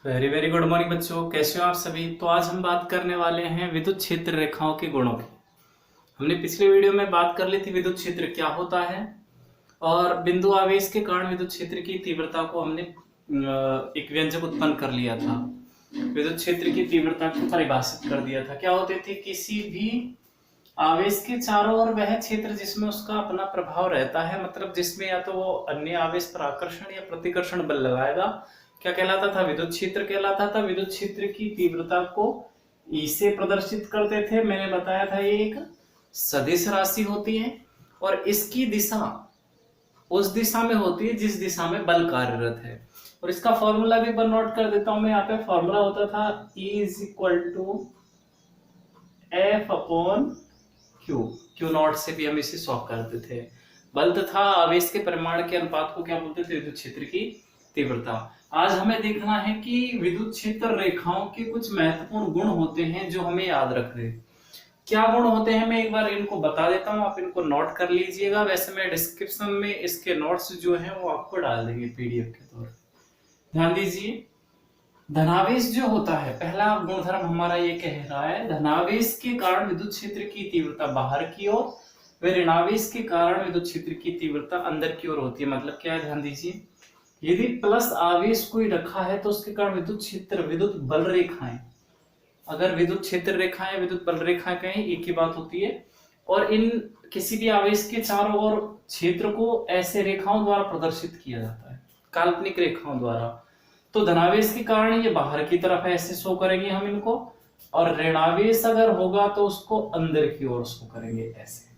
Very very good morning बच्चों, कैसे हो आप सभी। तो आज हम बात करने वाले हैं विद्युत क्षेत्र रेखाओं के गुणों की। हमने पिछले वीडियो में बात कर ली थी विद्युत क्षेत्र क्या होता है, और बिंदु आवेश के कारण विद्युत क्षेत्र की तीव्रता को हमने एक व्यंजक उत्पन्न कर लिया था। विद्युत क्षेत्र की तीव्रता को परिभाषित कर दिया था। क्या होते थे, किसी भी आवेश के चारों ओर वह क्षेत्र जिसमें उसका अपना प्रभाव रहता है, मतलब जिसमें या तो वो अन्य आवेश पर आकर्षण या प्रतिकर्षण बल लगाएगा, क्या कहलाता था, विद्युत क्षेत्र कहलाता था। विद्युत क्षेत्र की तीव्रता को ई से प्रदर्शित करते थे। मैंने बताया था ये एक सदिश राशि होती है और इसकी दिशा उस दिशा में होती है जिस दिशा में बल कार्यरत है। और इसका फॉर्मूला भी वन नोट कर देता हूं मैं यहाँ पे। फॉर्मूला होता था E is equal to F upon Q. Q not से भी हम इसे सॉल्व करते थे। बल तथा आवेश के परिमाण के अनुपात को क्या बोलते थे, विद्युत क्षेत्र की तीव्रता। आज हमें देखना है कि विद्युत क्षेत्र रेखाओं के कुछ महत्वपूर्ण गुण होते हैं जो हमें याद रखने। क्या गुण होते हैं मैं एक बार इनको बता देता हूं, आप इनको नोट कर लीजिएगा। वैसे मैं डिस्क्रिप्शन में इसके नोट्स जो हैं वो आपको डाल देंगे पीडीएफ के तौर पर। ध्यान दीजिए, धनावेश जो होता है, पहला गुणधर्म हमारा ये कह रहा है, धनावेश के कारण विद्युत क्षेत्र की तीव्रता बाहर की ओर, व ऋणावेश के कारण विद्युत क्षेत्र की तीव्रता अंदर की ओर होती है। मतलब क्या है, ध्यान दीजिए, यदि प्लस आवेश कोई रखा है तो उसके कारण विद्युत क्षेत्र विद्युत बल रेखाएं, अगर विद्युत क्षेत्र रेखाएं विद्युत बल रेखाएं कहें एक ही बात होती है। और इन किसी भी आवेश के चारों ओर क्षेत्र को ऐसे रेखाओं द्वारा प्रदर्शित किया जाता है, काल्पनिक रेखाओं द्वारा। तो धनावेश के कारण ये बाहर की तरफ ऐसे शो करेंगे हम इनको, और ऋणावेश अगर होगा तो उसको अंदर की ओर शो करेंगे ऐसे।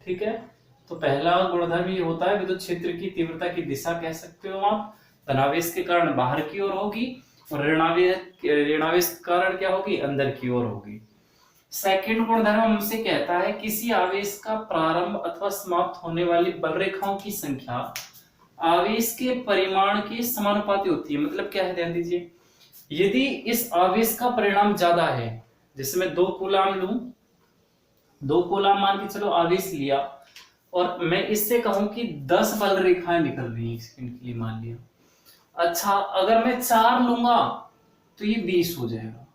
ठीक है, तो पहला गुणधर्म ये होता है, विद्युत क्षेत्र की तीव्रता की दिशा कह सकते हो आप, धनावेश के कारण बाहर की ओर होगी और ऋणावेश के कारण क्या होगी, अंदर की ओर होगी। सेकंड गुणधर्म हमसे कहता है, किसी आवेश का प्रारंभ अथवा समाप्त होने वाली बल रेखाओं की संख्या आवेश के परिमाण के समानुपाती होती है। मतलब क्या है, ध्यान दीजिए, यदि इस आवेश का परिणाम ज्यादा है, जैसे मैं 2 कूलाम लूं, 2 कूलाम मान के चलो आवेश लिया, और मैं इससे कहूं कि 10 बल रेखाएं निकल रही हैं सेकंड के लिए, मान लिया। अच्छा, अगर मैं 4 लूंगा तो ये 20 हो जाएगा,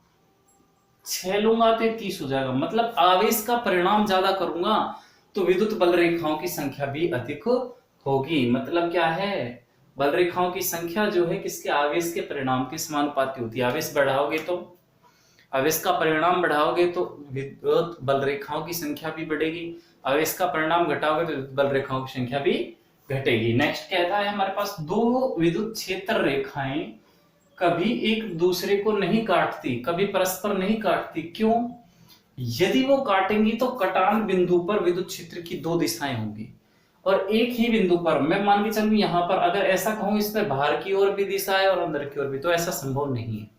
6 लूंगा तो ये 30 हो जाएगा। मतलब आवेश का परिणाम ज्यादा करूंगा तो विद्युत बल रेखाओं की संख्या भी अधिक होगी। मतलब क्या है, बल रेखाओं की संख्या जो है किसके, आवेश के परिणाम के समानुपाती होती है। आवेश बढ़ाओगे तो, आवेश का परिणाम बढ़ाओगे तो विद्युत बल रेखाओं की संख्या भी बढ़ेगी, आवेश का परिणाम घटाओगे तो विद्युत बल रेखाओं की संख्या भी घटेगी। नेक्स्ट कहता है हमारे पास, दो विद्युत क्षेत्र रेखाएं कभी एक दूसरे को नहीं काटती, कभी परस्पर नहीं काटती। क्यों? यदि वो काटेंगी तो कटान बिंदु पर विद्युत क्षेत्र की 2 दिशाएं होंगी, और एक ही बिंदु पर, मैं मान के चलूं यहां पर अगर ऐसा कहूं इसमें बाहर की ओर भी दिशा है और अंदर की ओर भी, तो ऐसा संभव नहीं है।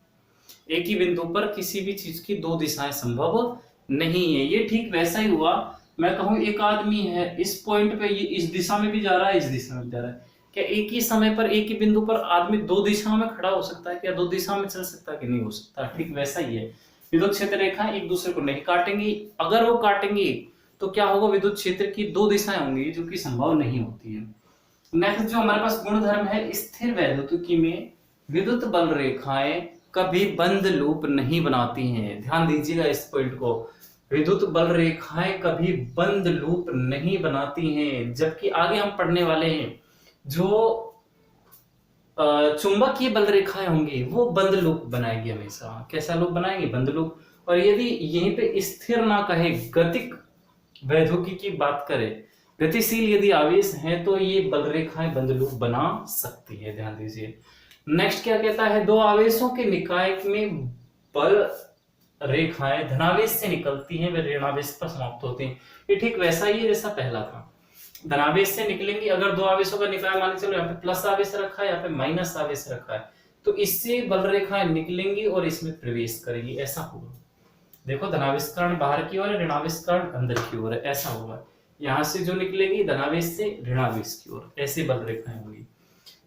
एक ही बिंदु पर किसी भी चीज की 2 दिशाएं संभव नहीं है। ये ठीक वैसा ही हुआ, मैं कहूं एक आदमी है इस पॉइंट पे, ये इस दिशा में भी जा रहा है, इस दिशा में भी जा रहा है, क्या एक ही समय पर एक ही बिंदु पर आदमी 2 दिशाओं में खड़ा हो सकता है? क्या 2 दिशाओं में चल सकता है कि नहीं हो सकता? ठीक वैसा ही है, विद्युत क्षेत्र रेखा एक दूसरे को नहीं काटेंगी। अगर वो काटेंगी तो क्या होगा, विद्युत क्षेत्र की 2 दिशाएं होंगी जो कि संभव नहीं होती है। नेक्स्ट जो हमारे पास गुणधर्म है, स्थिर वैद्युतिकी में विद्युत बल रेखाएं कभी बंद लूप नहीं बनाती हैं। ध्यान दीजिएगा इस पॉइंट को, विद्युत बल रेखाएं कभी बंद लूप नहीं बनाती हैं। जबकि आगे हम पढ़ने वाले हैं, जो चुंबकीय बल रेखाएं होंगी वो बंद लूप बनाएगी हमेशा। कैसा लूप बनाएंगे, बंद लूप। और यदि यहीं पे स्थिर ना कहे, गतिक वैद्युतिकी की बात करें, गतिशील यदि आवेश है तो ये बल रेखाएं बंद लूप बना सकती है। ध्यान दीजिए, नेक्स्ट क्या कहता है, 2 आवेशों के निकाय में बल रेखाएं धनावेश से निकलती हैं व ऋणावेश पर समाप्त होती हैं। ये ठीक वैसा ही है जैसा पहला था, धनावेश से निकलेंगी। अगर 2 आवेशों का निकाय मान चलो यहाँ पे प्लस आवेश रखा है, यहाँ पे माइनस आवेश रखा है, तो इससे बल रेखाएं निकलेंगी और इसमें प्रवेश करेगी, ऐसा होगा। देखो, धनावेश कारण बाहर की ओर है, ऋणावेश कारण अंदर की ओर है, ऐसा होगा। यहां से जो निकलेगी धनावेश से ऋणावेश की ओर, ऐसी बल रेखाएं होंगी।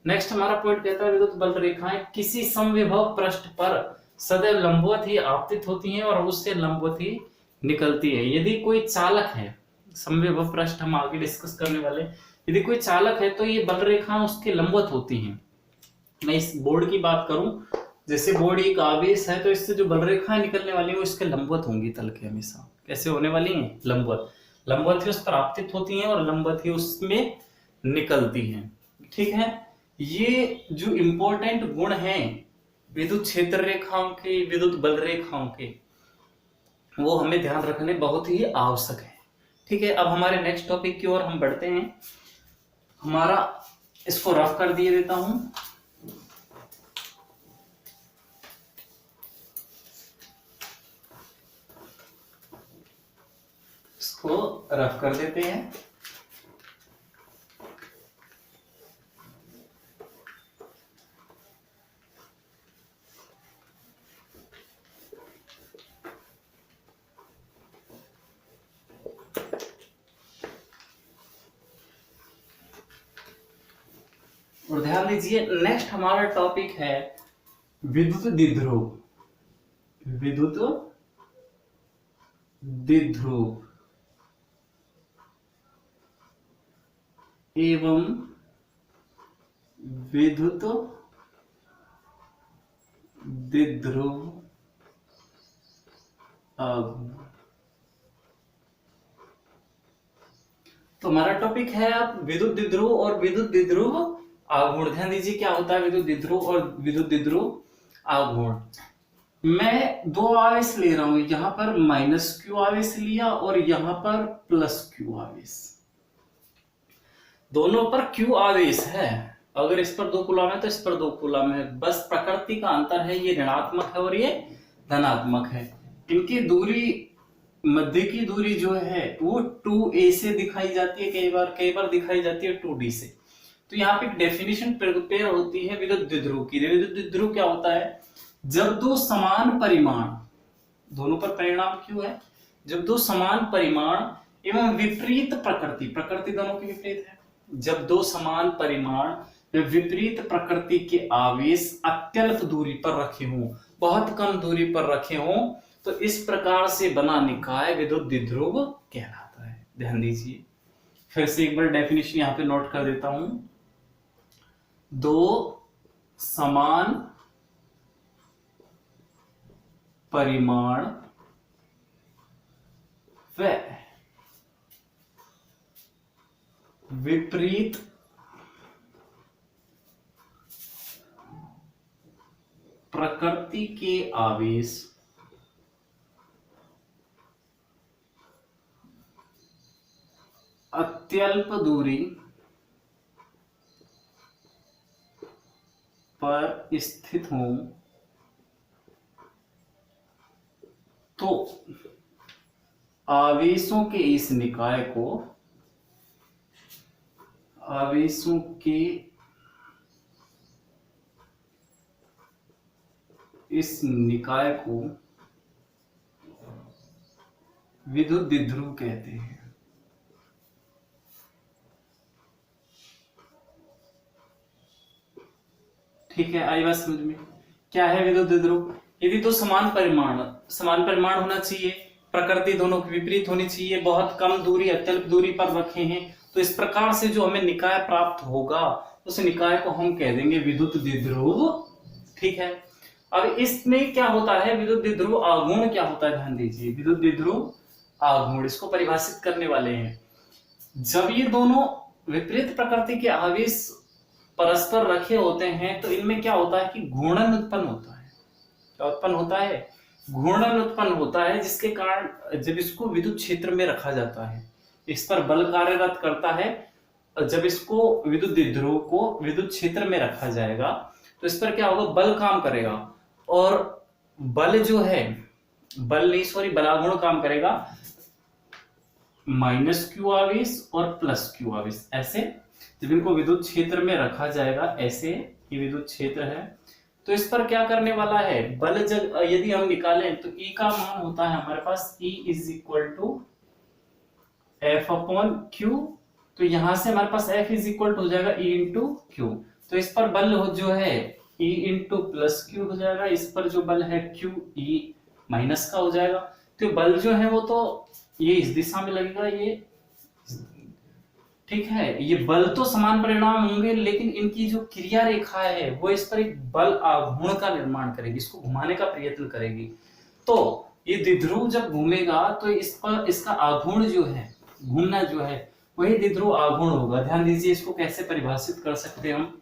नेक्स्ट हमारा पॉइंट कहता है, विद्युत बल रेखाएं किसी समविभव पृष्ठ पर सदैव लंबवत ही आपतित होती हैं और उससे लंबवत ही निकलती है। यदि कोई चालक है, समविभव पृष्ठ हम आगे डिस्कस करने वाले, यदि कोई चालक है तो ये बल रेखाएं उसके लंबवत होती हैं। मैं इस बोर्ड की बात करूं जैसे बॉडी एक आवेश है तो इससे जो बल रेखाएं निकलने वाली है वो इसके लंबवत होंगी तल के, हमेशा कैसे होने वाली हैं, लंबवत। लंबवत ही उस पर आपतित होती हैं और लंबवत ही उसमें निकलती हैं। ठीक है, ये जो इम्पोर्टेंट गुण हैं विद्युत क्षेत्र रेखाओं के, विद्युत बल रेखाओं के, वो हमें ध्यान रखने बहुत ही आवश्यक है। ठीक है, अब हमारे नेक्स्ट टॉपिक की ओर हम बढ़ते हैं। हमारा इसको रफ कर दिए देता हूं। इसको रफ कर देते हैं। और ध्यान दीजिए, नेक्स्ट हमारा टॉपिक है विद्युत द्विध्रुव। विद्युत द्विध्रुव एवं विद्युत द्विध्रुव आघूर्ण। तो हमारा टॉपिक है अब विद्युत द्विध्रुव और विद्युत द्विध्रुव आघूर्ण। ध्यान दीजिए क्या होता है विद्युत द्विध्रुव और विद्युत द्विध्रुव आघूर्ण। मैं दो आवेश ले रहा हूं, यहां पर -q आवेश लिया और यहां पर +q आवेश। दोनों पर q आवेश है, अगर इस पर 2 कूलम है तो इस पर 2 कूलम है, बस प्रकृति का अंतर है, ये ऋणात्मक है और ये धनात्मक है। इनकी दूरी, मध्य की दूरी जो है वो 2a से दिखाई जाती है, कई बार दिखाई जाती है 2d से। तो यहाँ पे एक डेफिनेशन प्रिपेयर होती है विद्युत द्विध्रुव की। विद्युत द्विध्रुव क्या होता है, जब दो समान परिमाण, दोनों पर परिणाम क्यों है, जब दो समान परिमाण एवं विपरीत प्रकृति, प्रकृति दोनों की विपरीत है, जब दो समान परिमाण व विपरीत प्रकृति के आवेश अत्यल्प दूरी पर रखे हों, बहुत कम दूरी पर रखे हों, तो इस प्रकार से बना निकाय विद्युत द्विध्रुव कहलाता है। ध्यान दीजिए, फिर से एक बार डेफिनेशन यहां पे नोट कर देता हूं। दो समान परिमाण व विपरीत प्रकृति के आवेश अत्यल्प दूरी पर स्थित हों तो आवेशों के इस निकाय को, आवेशों के इस निकाय को विद्युत द्विध्रुव कहते हैं। ठीक है, आई बात समझ में? क्या है विद्युत द्विध्रुव? यदि तो समान परिमाण होना चाहिए, प्रकृति दोनों की विपरीत होनी चाहिए, बहुत कम दूरी, अत्यल्प दूरी पर रखे हैं, तो इस प्रकार से जो हमें निकाय प्राप्त होगा उस निकाय को हम कह देंगे विद्युत द्विध्रुव। ठीक है, अब इसमें क्या होता है, विद्युत द्विध्रुव आघूर्ण क्या होता है, ध्यान दीजिए। विद्युत द्विध्रुव आघूर्ण, इसको परिभाषित करने वाले हैं। जब ये दोनों विपरीत प्रकृति के आवेश परस्पर रखे होते हैं तो इनमें क्या होता है कि घूर्णन उत्पन्न होता है। क्या उत्पन्न होता है? घूर्णन उत्पन्न होता है, जिसके कारण जब इसको विद्युत क्षेत्र में रखा जाता है, इस पर बल कार्यरत करता है। जब इसको विद्युत द्विध्रुव को विद्युत क्षेत्र में रखा जाएगा तो इस पर क्या होगा, बल काम करेगा, और बल जो है, बलाघूर्ण काम करेगा, -q आवेश और +q आवेश। ऐसे जब इनको विद्युत क्षेत्र में रखा जाएगा, ऐसे ये विद्युत क्षेत्र है, तो इस पर क्या करने वाला है, बल जब यदि हम निकालें तो E का मान होता है हमारे पास, E = F/Q। तो यहां से हमारे पास F हो जाएगा E × Q। तो इस पर बल जो है E × +Q हो जाएगा, इस पर जो बल है Q E माइनस का हो जाएगा। तो बल जो है वो तो ये इस दिशा में लगेगा, ये ठीक है, ये बल तो समान परिणाम होंगे, लेकिन इनकी जो क्रिया रेखा है वो इस पर एक बल आघूर्ण का निर्माण करेगी, इसको घुमाने का प्रयत्न करेगी। तो ये द्विध्रुव जब घूमेगा तो इस पर इसका आघूर्ण जो है, घूमना जो है, वही द्विध्रुव आघूर्ण होगा। ध्यान दीजिए, इसको कैसे परिभाषित कर सकते हैं हम।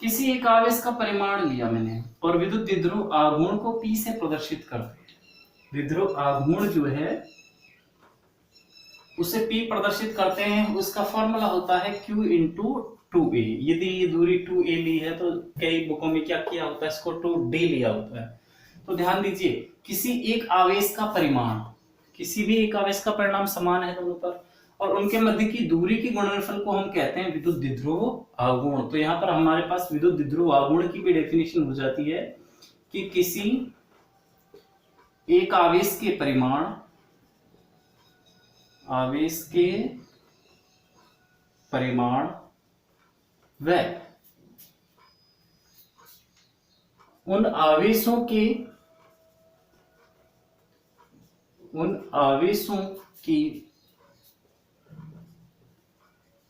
किसी एक आवेश का परिमाण लिया मैंने और विद्युत द्विध्रुव आघूर्ण को P से प्रदर्शित करते हैं। द्विध्रुव आघूर्ण जो है उसे P प्रदर्शित करते हैं, उसका फॉर्मूला होता है Q इंटू 2a। यदि ये दूरी 2a ली है तो कई बुकों में क्या किया होता है, इसको 2d लिया होता है। तो ध्यान दीजिए, किसी एक आवेश का परिमाण, किसी भी एक आवेश का परिमाण समान है दोनों पर, और उनके मध्य की दूरी के गुणनफल को हम कहते हैं विद्युत द्विध्रुव आघूर्ण। तो यहाँ पर हमारे पास विद्युत द्विध्रुव आघूर्ण की भी डेफिनेशन हो जाती है कि किसी एक आवेश के परिमाण, आवेश के परिमाण व उन आवेशों की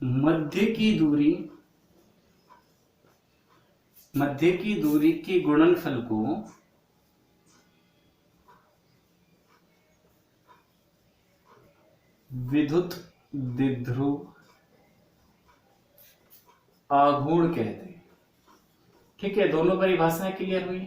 मध्य की दूरी के गुणनफल को विद्युत द्विध्रुव आघूर्ण कहते हैं। ठीक है, दोनों परिभाषाएं क्लियर हुई।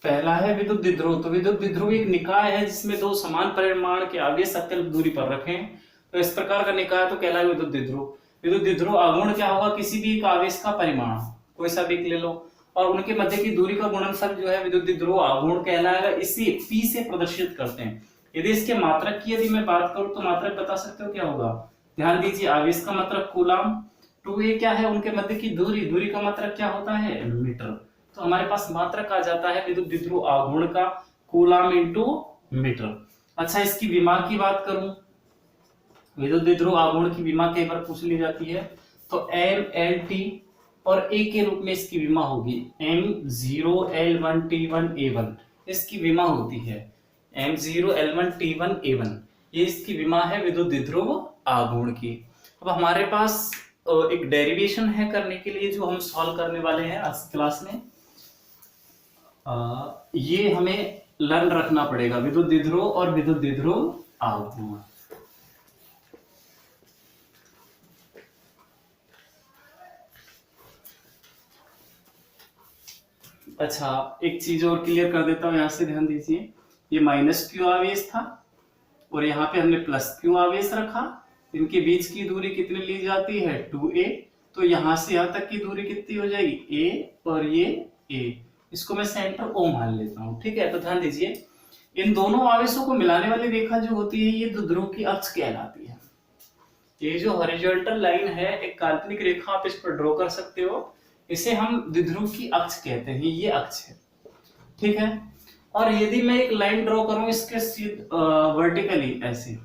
पहला है विद्युत द्विध्रुव। तो विद्युत द्विध्रुव एक निकाय है जिसमें दो समान परिमाण के आवेश अत्यल्प दूरी पर रखें, तो इस प्रकार का निकाय तो कहलाएगा विद्युत द्विध्रुव। विद्युत द्विध्रुव आघूर्ण क्या होगा, किसी भी एक आवेश का परिमाण, कोई सा भी ले लो, और उनके मध्य की दूरी का गुणनफल जो है विद्युत द्विध्रुव आघूर्ण कहलाएगा। इसी P से प्रदर्शित करते हैं। यदि इसके मात्रक की यदि मैं बात करूं तो मात्रक बता सकते हो क्या होगा। ध्यान दीजिए, आवेश का मात्रक कूलम, 2a क्या है, उनके मध्य की दूरी, दूरी का मात्रक क्या होता है, मीटर। तो हमारे पास मात्रक आ जाता है विद्युत द्विध्रुव आघूर्ण का कूलम इंटू मीटर। अच्छा, इसकी विमा की बात करूं, विद्युत द्विध्रुव आघूर्ण की विमा कई बार पूछ ली जाती है, तो M/L/T और A के रूप में इसकी विमा होगी M0L1T1A1, इसकी विमा होती है M0L1T1A1, ये इसकी विमा है विद्युत द्विध्रुव आघूर्ण की। अब हमारे पास एक डेरिवेशन है करने के लिए जो हम सॉल्व करने वाले हैं आज की क्लास में। ये हमें लर्न रखना पड़ेगा, विद्युत द्विध्रुव और विद्युत द्विध्रुव आघूर्ण। अच्छा, एक चीज और क्लियर कर देता हूं, यहां से ध्यान दीजिए, ये -q आवेश था और यहाँ पे हमने +q आवेश रखा, इनके बीच की दूरी कितनी ली जाती है, 2a। तो यहां से यहां तक की दूरी कितनी हो जाएगी, a, और ये a, इसको मैं सेंटर O मान लेता हूं। ठीक है, तो ध्यान दीजिए, इन दोनों आवेशों को मिलाने वाली रेखा जो होती है ये द्विध्रुव की अक्ष कहलाती है। ये जो हॉरिजॉन्टल लाइन है, एक काल्पनिक रेखा आप इस पर ड्रॉ कर सकते हो, इसे हम द्विध्रुव की अक्ष कहते हैं, ये अक्ष है। ठीक है, और यदि मैं एक लाइन ड्रॉ करूं इसके वर्टिकली ऐसे,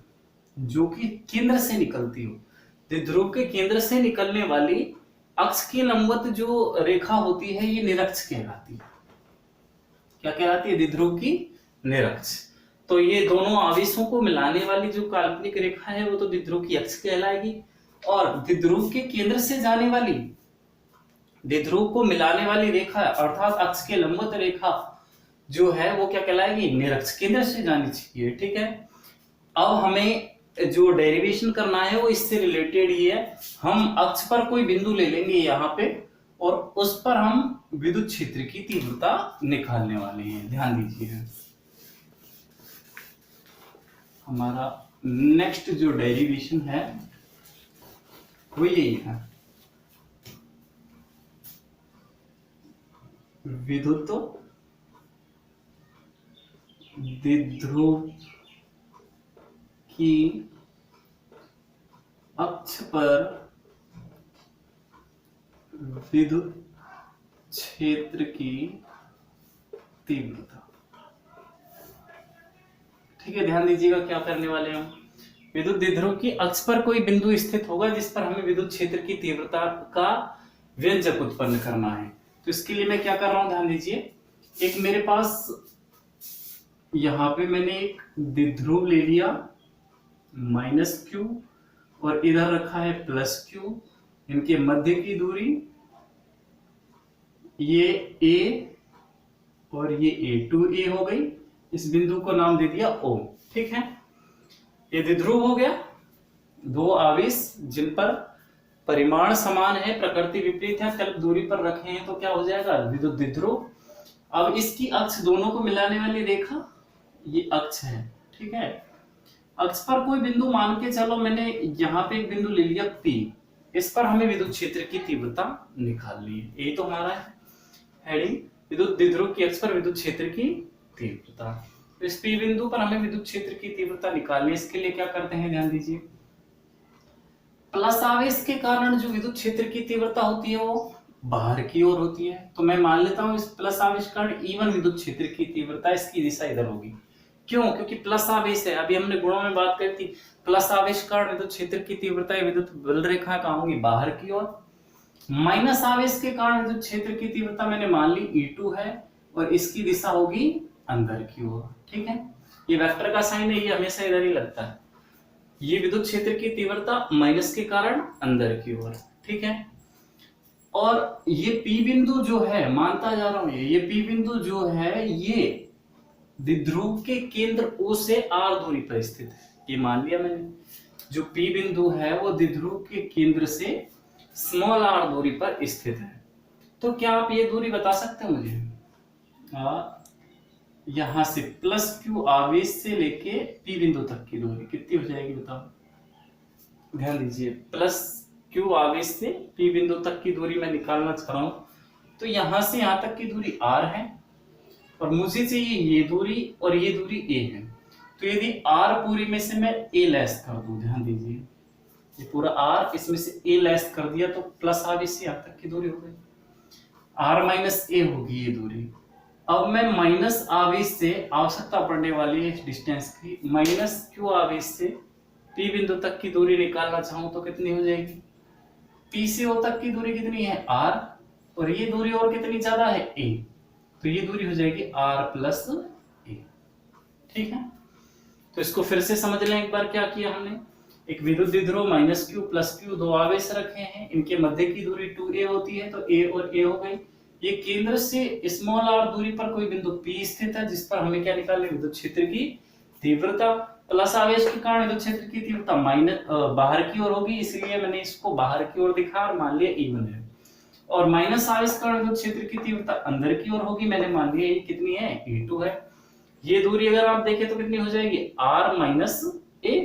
जो कि केंद्र से निकलती हो, द्विध्रुव के केंद्र से निकलने वाली अक्ष के लंबवत जो रेखा होती है ये निरक्ष कहलाती है। क्या कहलाती है, द्विध्रुव की निरक्ष। तो ये दोनों आवेशों को मिलाने वाली जो काल्पनिक रेखा है वो तो द्विध्रुव की अक्ष कहलाएगी, और द्विध्रुव के केंद्र से जाने वाली, द्विध्रुव को मिलाने वाली रेखा अर्थात अक्ष के लंबवत रेखा जो है वो क्या कहलाएगी, निरक्ष, केंद्र से जानी चाहिए। ठीक है, अब हमें जो डेरिवेशन करना है वो इससे रिलेटेड ही है। हम अक्ष पर कोई बिंदु ले लेंगे यहाँ पे और उस पर हम विद्युत क्षेत्र की तीव्रता निकालने वाले हैं। ध्यान दीजिए, हमारा नेक्स्ट जो डेरिवेशन है वो यही है, विद्युत द्विध्रुव की अक्ष पर विद्युत क्षेत्र की तीव्रता। ठीक है, ध्यान दीजिएगा क्या करने वाले हम, विद्युत द्विध्रुव की अक्ष पर कोई बिंदु स्थित होगा जिस पर हमें विद्युत क्षेत्र की तीव्रता का व्यंजक उत्पन्न करना है। तो इसके लिए मैं क्या कर रहा हूं, ध्यान दीजिए, एक मेरे पास यहाँ पे मैंने एक द्विध्रुव ले लिया माइनस क्यू और इधर रखा है प्लस क्यू, इनके मध्य की दूरी ये ए और ये ए, 2a हो गई। इस बिंदु को नाम दे दिया O। ठीक है, ये द्विध्रुव हो गया। दो आवेश जिन पर परिमाण समान है, प्रकृति विपरीत है, कल्प दूरी पर रखे हैं, तो क्या हो जाएगा, विद्युत द्विध्रुव। अब इसकी अक्ष, दोनों को मिलाने वाली रेखा ये अक्ष है। ठीक है, अक्ष पर कोई बिंदु मान के चलो, मैंने यहाँ पे एक बिंदु ले लिया P, इस पर हमें विद्युत क्षेत्र की तीव्रता निकालनी है। यही तो हमारा हेडिंग, विद्युत द्विध्रुव की अक्ष पर विद्युत क्षेत्र की तीव्रता। तो इस P बिंदु पर हमें विद्युत क्षेत्र की तीव्रता निकालनी है। इसके लिए क्या करते हैं, ध्यान दीजिए, प्लस आवेश के कारण जो विद्युत क्षेत्र की तीव्रता होती है वो बाहर की ओर होती है। तो मैं मान लेता हूं इस प्लस आवेश के कारण E1 विद्युत क्षेत्र की तीव्रता, इसकी दिशा इधर होगी। क्यों, क्योंकि प्लस आवेश है। अभी हमने गुणों में बात करी थी, प्लस आवेश के कारण विद्युत क्षेत्र की तीव्रता विद्युत बल रेखा कहां होगी, बाहर की ओर। माइनस आवेश के कारण विद्युत क्षेत्र की तीव्रता मैंने मान ली E2 है और इसकी दिशा होगी अंदर की ओर। ठीक है, ये वेक्टर का साइन है, ये हमेशा इधर ही लगता है। ये विद्युत क्षेत्र की तीव्रता माइनस के कारण अंदर की ओर। ठीक है, और ये P बिंदु जो है, मानता जा रहा हूं ये P बिंदु जो है ये द्विध्रुव के केंद्र O से R दूरी पर स्थित है। ये मान लिया मैंने, जो P बिंदु है वो द्विध्रुव के केंद्र से स्मॉल r दूरी पर स्थित है। तो क्या आप ये दूरी बता सकते हैं मुझे? यहां से प्लस क्यू आवेश से लेके P बिंदु तक की दूरी कितनी हो जाएगी, बताओ। ध्यान दीजिए, प्लस क्यू आवेश से P बिंदु तक की दूरी मैं निकालना चाह रहा हूं। तो यहां से यहां तक की दूरी r है और मुझे चाहिए ये दूरी और ये दूरी a है। तो यदि r पूरी में से मैं a लेस कर दूं, ध्यान दीजिए, ये पूरा r इसमें से a लेस कर दिया तो प्लस आवेश से यहां तक की दूरी हो गई, r माइनस a होगी ये दूरी। अब मैं माइनस आवेश से, आवश्यकता पड़ने वाली है डिस्टेंस की, माइनस क्यू आवेश से P बिंदु तक की दूरी निकालना चाहूं तो कितनी हो जाएगी, P से O तक की दूरी कितनी है r और ये दूरी और कितनी ज्यादा है a, तो ये दूरी हो जाएगी r प्लस a। ठीक है, तो इसको फिर से समझ लें एक बार। क्या किया हमने, एक विद्युत द्विध्रुव माइनस क्यू प्लस क्यू, दो आवेश रखे हैं, इनके मध्य की दूरी 2a होती है, तो a और a हो गई। ये केंद्र से स्मॉल r दूरी पर कोई बिंदु P स्थित है, जिस पर हमें क्या निकालनी, विद्युत क्षेत्र की तीव्रता। प्लस आवेश के कारण विद्युत क्षेत्र की तीव्रता माइनस बाहर की ओर होगी, इसलिए मैंने इसको बाहर की ओर दिखा और मान लिया E1 है। और माइनस आवेश के कारण विद्युत क्षेत्र की तीव्रता अंदर की ओर होगी, मैंने मान लिया ये कितनी है, E2 है। ये दूरी अगर आप देखें तो कितनी हो जाएगी, r माइनस a।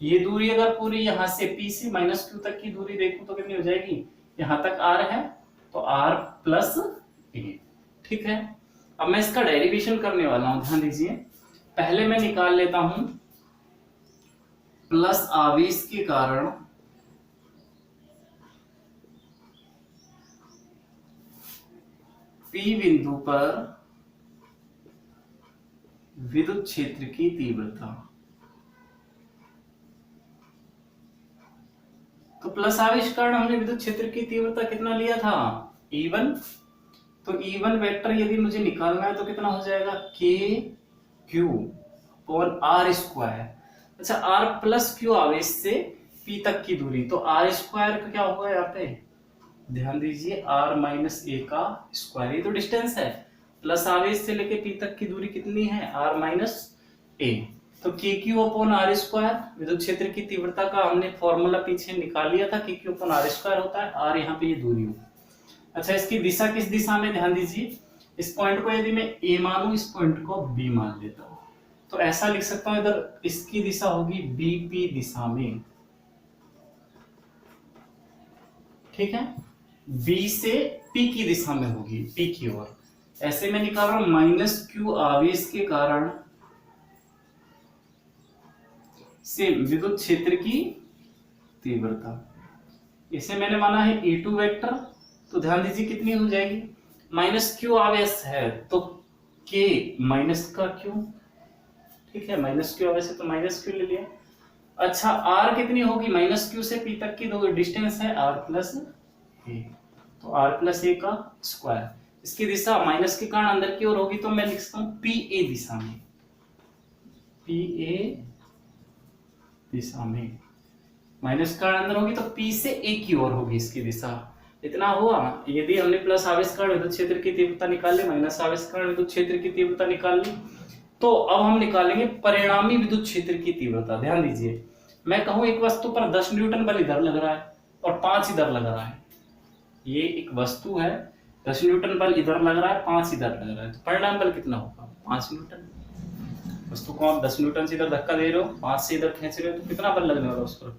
ये दूरी अगर पूरी यहां से P से माइनस Q तक की दूरी देखूं तो कितनी हो जाएगी, यहां तक r है तो r प्लस a। ठीक है, अब मैं इसका डेरिवेशन करने वाला हूं, ध्यान दीजिए। पहले मैं निकाल लेता हूं प्लस आवेश के कारण P बिंदु पर विद्युत क्षेत्र की तीव्रता। तो प्लस आवेश कारण हमने विद्युत क्षेत्र की तीव्रता कितना लिया था, E1। तो E1 वेक्टर यदि मुझे निकालना है तो कितना हो जाएगा, k q upon r square. अच्छा, r प्लस क्यू आवेश से P तक की दूरी, तो r स्क्वायर का क्या होगा यहाँ पे, ध्यान दीजिए, r माइनस a का स्क्वायर, ये तो डिस्टेंस है। प्लस आवेश से लेके P तक की दूरी कितनी है, r माइनस a, तो के क्यू अपॉन आर स्क्वायर। विद्युत क्षेत्र की तीव्रता का हमने फॉर्मूला पीछे निकाल लिया था, के क्यू अपॉन आर स्क्वायर होता है, r यहाँ पे ये दूरी हो। अच्छा, इसकी दिशा किस दिशा में, ध्यान दीजिए, इस पॉइंट को यदि मैं a मानूं, इस पॉइंट को b मान लेता हूं, तो ऐसा लिख सकता हूं, इधर इसकी दिशा होगी bp दिशा में। ठीक है, b से p की दिशा में होगी, p की ओर। ऐसे में निकाल रहा हूं, माइनस क्यू आवेश के कारण से विद्युत क्षेत्र की तीव्रता, इसे मैंने माना है E2 वेक्टर। तो ध्यान दीजिए कितनी हो जाएगी, माइनस क्यू आवेश है तो k माइनस का q। ठीक है, माइनस क्यू आवेश है तो माइनस क्यू ले लिया। अच्छा, r कितनी होगी, माइनस क्यू से p तक की दो डिस्टेंस है r प्लस a, तो r प्लस a का स्क्वायर। इसकी दिशा माइनस के कारण अंदर की ओर होगी, तो मैं लिख सकता हूं pa दिशा में, pa दिशा में, माइनस का अंदर होगी तो P से A की ओर होगी इसकी दिशा। इतना हुआ। यदि हमने प्लस आवेश कारण विद्युत क्षेत्र की तीव्रता निकाल ली, माइनस आवेश कारण विद्युत क्षेत्र की तीव्रता निकाल ली, तो अब हम निकालेंगे परिणामी विद्युत क्षेत्र की तीव्रता। ध्यान दीजिए, मैं कहूं एक वस्तु पर 10 न्यूटन बल इधर लग रहा है और 5 इधर लग रहा है। ये एक वस्तु है, 10 न्यूटन बल इधर लग रहा है, 5 इधर लग रहा है, तो परिणाम बल कितना होगा? 5 न्यूटन। वस्तु को आप 10 न्यूटन से इधर धक्का दे रहे हो, 5 से इधर खींच रहे हो, तो कितना बल लगने वाला उस पर?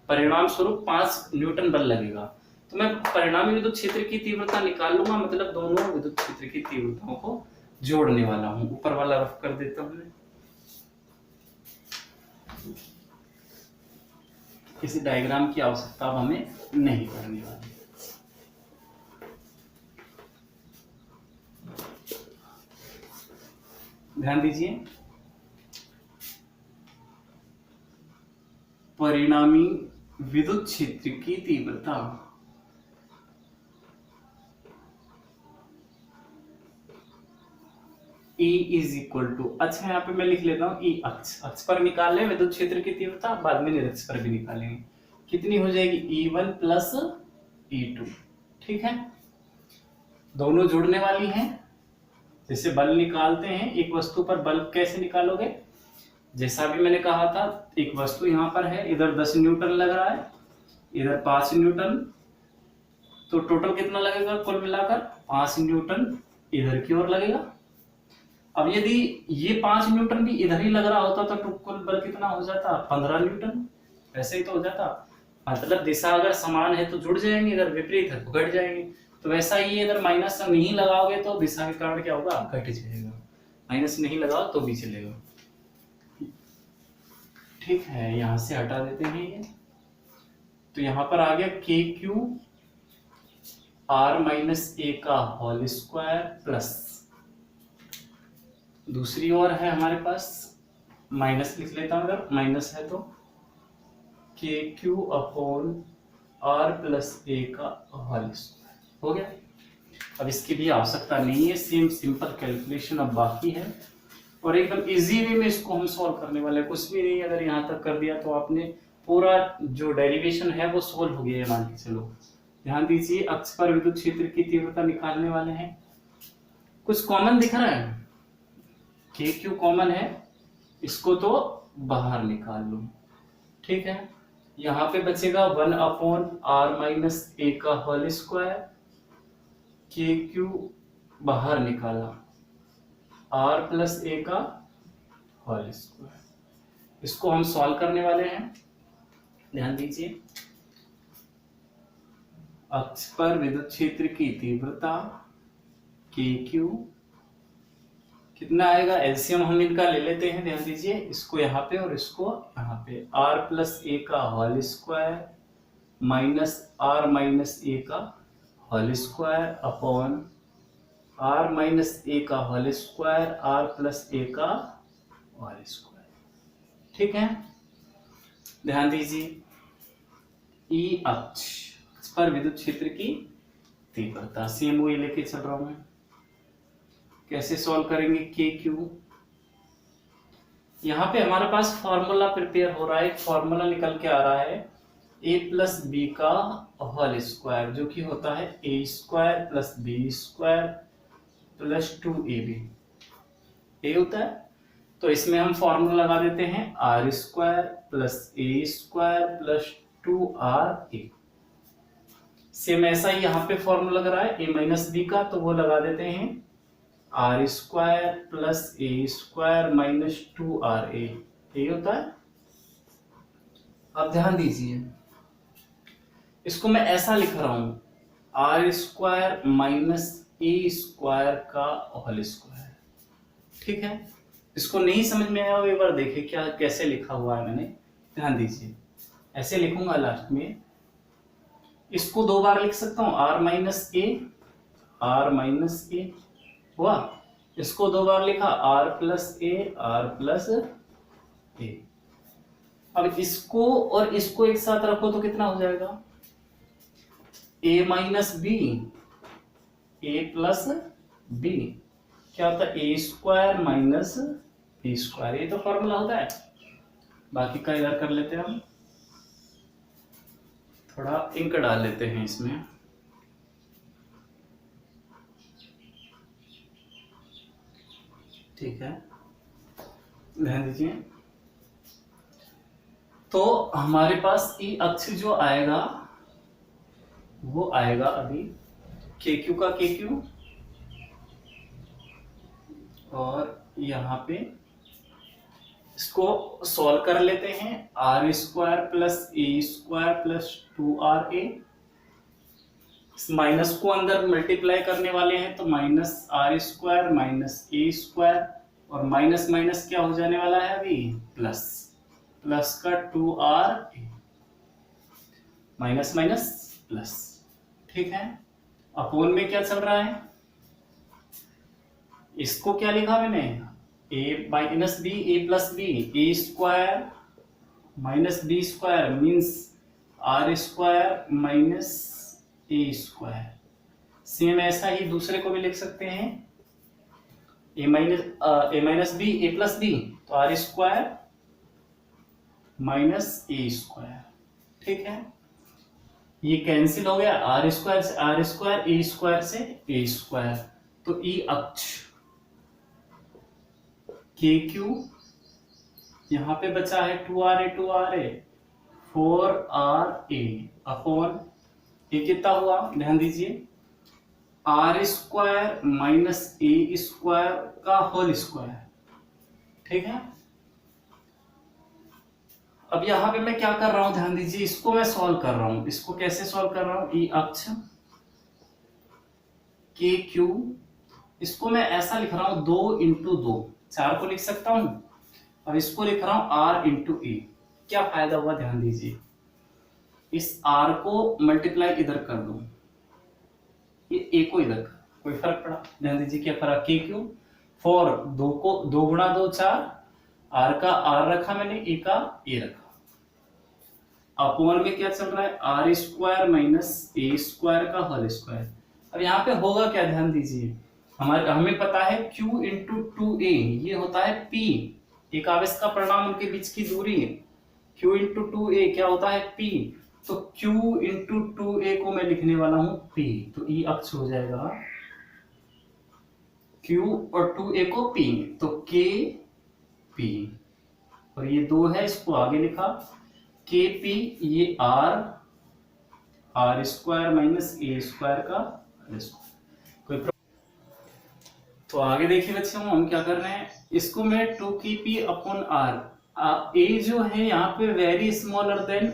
परिणाम स्वरूप 5 न्यूटन बल लगेगा। तो मैं परिणामी विद्युत क्षेत्र की तीव्रता निकाल लूंगा, मतलब दोनों विद्युत क्षेत्र की तीव्रताओं को जोड़ने वाला हूं। ऊपर वाला रफ कर देता हूं मैं। किसी डायग्राम की आवश्यकता हमें नहीं पड़ने वाली। ध्यान दीजिए, परिणामी विद्युत क्षेत्र की तीव्रता E इज इक्वल टू, अच्छा यहाँ पे मैं लिख लेता हूँ E अक्ष पर निकाल लें विद्युत क्षेत्र की तीव्रता, बाद में निरक्ष पर भी निकालेंगे। कितनी हो जाएगी? E1 plus E2। ठीक है, दोनों जुड़ने वाली हैं। जैसे बल निकालते हैं एक वस्तु पर, बल कैसे निकालोगे? जैसा भी मैंने कहा था, एक वस्तु यहाँ पर है, इधर 10 न्यूटन लग रहा है, इधर 5 न्यूटन, तो टोटल कितना लगेगा कुल मिलाकर? 5 न्यूटन इधर की ओर लगेगा। अब यदि ये 5 न्यूटन भी इधर ही लग रहा होता तो कुल बल कितना हो जाता? 15 न्यूटन। ऐसे ही तो हो जाता। मतलब दिशा अगर समान है तो जुड़ जाएंगे, अगर विपरीत है तो घट जाएंगे। तो वैसा ही अगर माइनस नहीं लगाओगे तो दिशा के कारण क्या होगा? घट जाएगा। माइनस नहीं लगाओ तो भी चलेगा। ठीक है, यहां से हटा देते हैं ये। तो यहां पर आ गया के क्यू आर माइनस ए का होल स्क्वायर प्लस, दूसरी ओर है हमारे पास माइनस, लिख लेता हूं अगर माइनस है तो, के Q upon are plus A का होल स्क्वायर हो गया। अब इसकी भी आवश्यकता नहीं है, सेम सिंपल कैलकुलेशन अब बाकी है और एकदम इजी वे में इसको हम सॉल्व करने वाले हैं। कुछ भी नहीं, अगर यहाँ तक कर दिया तो आपने पूरा जो डेरिवेशन है वो सॉल्व हो गया है, मान के चलो। ध्यान दीजिए, अक्ष पर विद्युत क्षेत्र की तीव्रता निकालने वाले हैं। कुछ कॉमन दिख रहा है? के क्यू कॉमन है, इसको तो बाहर निकाल लो। ठीक है, यहां पे बचेगा 1 अपॉन आर माइनस ए का होल स्क्वायर, के क्यू बाहर निकाला, आर प्लस ए का होल स्क्वायर। इसको हम सॉल्व करने वाले हैं। ध्यान दीजिए, अक्ष पर विद्युत क्षेत्र की तीव्रता के क्यू कितना आएगा? एलसीएम हम इनका ले लेते हैं। ध्यान दीजिए, इसको यहाँ पे और इसको यहाँ पे, आर प्लस ए का whole square minus R minus A का whole square upon R minus A का whole square R plus A का होल स्क्वायर। ठीक है, ध्यान दीजिए, ई अक्ष पर विद्युत क्षेत्र की तीव्रता, सेम वही लेके चल रहा हूं मैं। कैसे सॉल्व करेंगे? के क्यू, यहां पे हमारे पास फॉर्मूला प्रिपेयर हो रहा है, एक फॉर्मूला निकल के आ रहा है a प्लस बी का होल स्क्वायर, जो कि होता है A square plus B square plus 2ab। A होता है, तो इसमें हम फॉर्मूला लगा देते हैं R square plus A square plus 2ra। Same ऐसा ही यहाँ पे फॉर्मूला लग रहा है a माइनस बी का, तो वो लगा देते हैं R square plus A square minus 2ra। ये होता है। अब ध्यान दीजिए, इसको मैं ऐसा लिख रहा हूं, R square minus A square का होल स्क्वायर। ठीक है, इसको नहीं समझ में आया हो एक बार देखिए क्या कैसे लिखा हुआ है मैंने। ध्यान दीजिए, ऐसे लिखूंगा लास्ट में, इसको 2 बार लिख सकता हूं, आर माइनस ए हुआ, इसको 2 बार लिखा आर प्लस ए। अब इसको और इसको एक साथ रखो तो कितना हो जाएगा? ए minus B, A plus B, क्या होता है? A square minus B square. ये तो फॉर्मूला होता है। बाकी का इधर कर लेते हैं हम, थोड़ा इंक डाल लेते हैं इसमें। ठीक है, ध्यान दीजिए। तो हमारे पास ई अक्ष जो आएगा वो आएगा अभी के क्यू का के क्यू, और यहाँ पे इसको सॉल्व कर लेते हैं। R square plus A square plus 2RA, इस माइनस को अंदर मल्टीप्लाई करने वाले हैं तो minus R square minus A square, और माइनस माइनस क्या हो जाने वाला है अभी, प्लस, प्लस का 2RA, माइनस माइनस प्लस। ठीक है, अपोन में क्या चल रहा है, इसको क्या लिखा मैंने, A minus B A plus B, A square minus B square means R square minus A square. Same ऐसा ही दूसरे को भी लिख सकते हैं, A minus B A plus B, तो R square minus A square. ठीक है, ये कैंसिल हो गया, आर स्क्वायर से आर स्क्वायर, ए स्क्वायर से ए स्क्वायर, तो ई अक्ष के क्यू, यहां पे बचा है 2RA 4RA अपॉन ये कितना हुआ, ध्यान दीजिए, R square minus A square का होल स्क्वायर। ठीक है, अब यहां पे मैं क्या कर रहा हूं, ध्यान दीजिए, इसको मैं सॉल्व कर रहा हूं। इसको कैसे सॉल्व कर रहा हूं, ई अक्ष के क्यू, इसको मैं ऐसा लिख रहा हूं 2 इंटू 2, 4 को लिख सकता हूं। अब इसको लिख रहा हूं आर इंटू ए। क्या फायदा हुआ, ध्यान दीजिए, इस आर को मल्टीप्लाई इधर कर दो, ये ए को इधर कर, कोई फर्क पड़ा, ध्यान दीजिए क्या फर्क, के क्यू 4, 2 को 2 गुणा 2 4, आर का आर रखा मैंने, ए का ए रखा, अपॉन में क्या चल रहा है, R square minus A square का होल स्क्वायर। अब यहाँ पे होगा क्या, ध्यान दीजिए, हमें पता है q इंटू 2a ये होता है p, एक आवेश का परिणाम उनके बीच की दूरी है, q इंटू 2a क्या होता है p, तो q इंटू 2a को मैं लिखने वाला हूं p, तो e अक्ष हो जाएगा q और 2a को p, तो k p, और ये 2 है इसको आगे लिखा k p, ये r square minus A square का कोई। तो आगे देखिए बच्चों, हम क्या कर रहे हैं, इसको मैं 2kp अपॉन r, ए जो है यहाँ पे वेरी स्मॉलर देन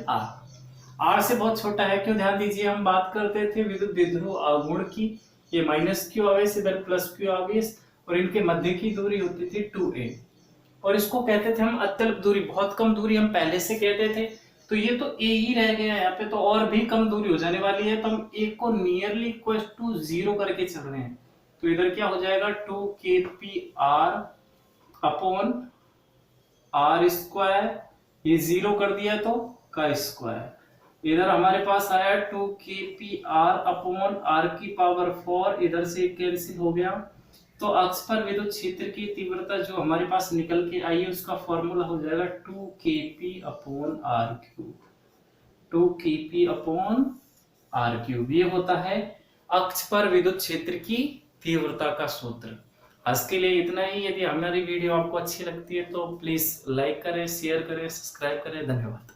r से बहुत छोटा है। क्यों, ध्यान दीजिए, हम बात करते थे विद्युत द्विध्रुव आघूर्ण की, ये माइनस क्यू आवेश इधर प्लस क्यू आवेश, और इनके मध्य की दूरी होती थी 2a, और इसको कहते थे हम अत्यल्प दूरी, बहुत कम दूरी हम पहले से कहते थे। तो ये तो a ही रह गया यहाँ पे, तो और भी कम दूरी हो जाने वाली है, तो हम a को नियरली इक्वल टू 0 करके चल रहे हैं। तो इधर क्या हो जाएगा, 2kpr अपॉन r स्क्वायर, ये 0 कर दिया तो का स्क्वायर, इधर हमारे पास आया 2kpr अपॉन r की पावर 4, इधर से कैंसिल हो गया। तो अक्ष पर विद्युत क्षेत्र की तीव्रता जो हमारे पास निकल के आई है उसका फॉर्मूला हो जाएगा 2kp upon r cube, 2kp upon r cube, ये होता है अक्ष पर विद्युत क्षेत्र की तीव्रता का सूत्र। आज के लिए इतना ही। यदि हमारी वीडियो आपको अच्छी लगती है तो प्लीज लाइक करें, शेयर करें, सब्सक्राइब करें। धन्यवाद।